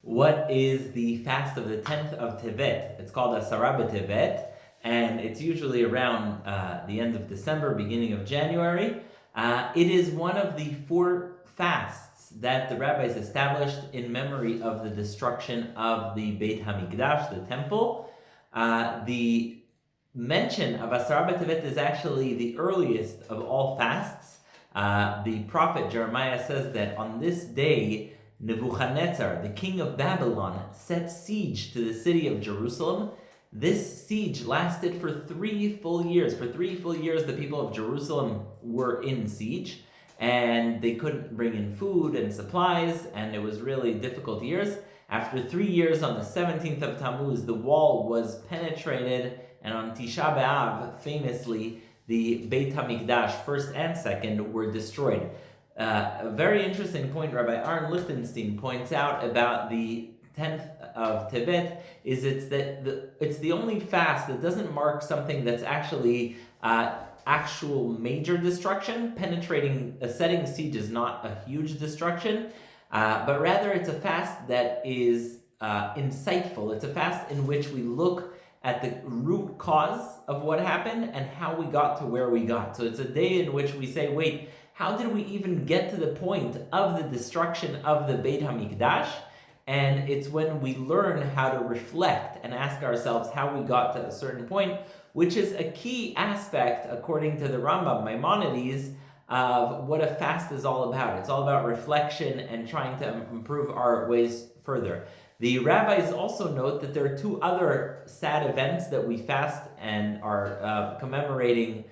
What is the fast of the 10th of Tevet? It's called betevet, and it's usually around the end of December, beginning of January. It is one of the 4 fasts that the rabbis established in memory of the destruction of the Beit HaMikdash, the temple. The mention of betevet is actually the earliest of all fasts. The prophet Jeremiah says that on this day, Nebuchadnezzar, the king of Babylon, set siege to the city of Jerusalem. This siege lasted for 3 full years. For 3 full years, the people of Jerusalem were in siege, and they couldn't bring in food and supplies, and it was really difficult years. After 3 years, on the 17th of Tammuz, the wall was penetrated, and on Tisha B'Av, famously, the Beit HaMikdash, first and second, were destroyed. A very interesting point Rabbi Aaron Lichtenstein points out about the 10th of Tevet is it's the only fast that doesn't mark something that's actually actual major destruction. Setting siege is not a huge destruction, but rather it's a fast that is insightful. It's a fast in which we look at the root cause of what happened and how we got to where we got. So it's a day in which we say, wait, how did we even get to the point of the destruction of the Beit HaMikdash? And it's when we learn how to reflect and ask ourselves how we got to a certain point, which is a key aspect, according to the Rambam Maimonides, of what a fast is all about. It's all about reflection and trying to improve our ways further. The rabbis also note that there are 2 other sad events that we fast and are commemorating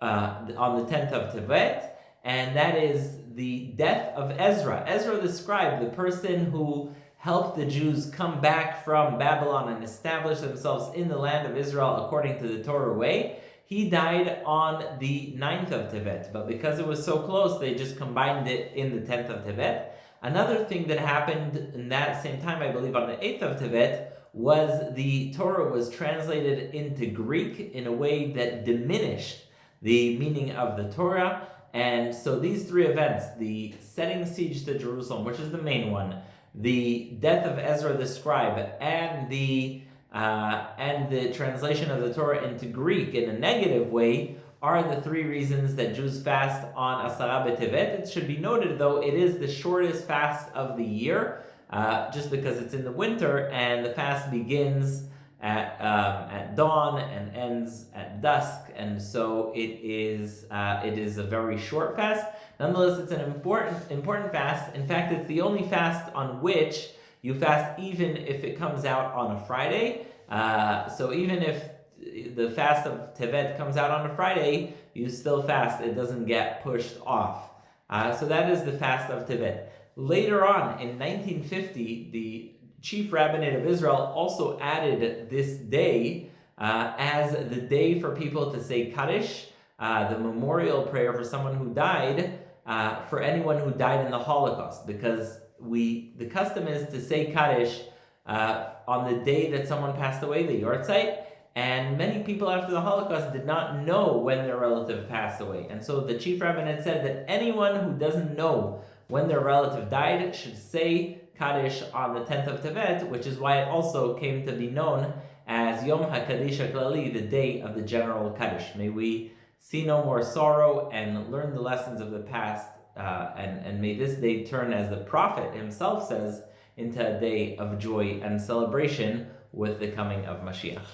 on the 10th of Tevet, and that is the death of Ezra. Ezra the scribe, the person who helped the Jews come back from Babylon and establish themselves in the land of Israel according to the Torah way. He died on the 9th of Tevet, but because it was so close, they just combined it in the 10th of Tevet. Another thing that happened in that same time, I believe on the 8th of Tevet, was the Torah was translated into Greek in a way that diminished the meaning of the Torah. And so these 3 events, the setting siege to Jerusalem, which is the main one, the death of Ezra the scribe, and the translation of the Torah into Greek in a negative way, are the 3 reasons that Jews fast on betevet. It should be noted, though, it is the shortest fast of the year, just because it's in the winter, and the fast begins at dawn and ends at dusk, and so it is a very short fast. Nonetheless, it's an important fast. In fact, it's the only fast on which you fast even if it comes out on a Friday. So even if the fast of Tevet comes out on a Friday, you still fast. It doesn't get pushed off. So that is the fast of Tevet. Later on, in 1950, the Chief Rabbinate of Israel also added this day as the day for people to say Kaddish, the memorial prayer for someone who died, for anyone who died in the Holocaust, because the custom is to say Kaddish on the day that someone passed away, the Yortzeit, and many people after the Holocaust did not know when their relative passed away. And so the Chief Rabbinate said that anyone who doesn't know when their relative died should say Kaddish on the 10th of Tevet, which is why it also came to be known as Yom HaKaddish HaKlali, the day of the general Kaddish. May we see no more sorrow and learn the lessons of the past, and may this day turn, as the prophet himself says, into a day of joy and celebration with the coming of Mashiach.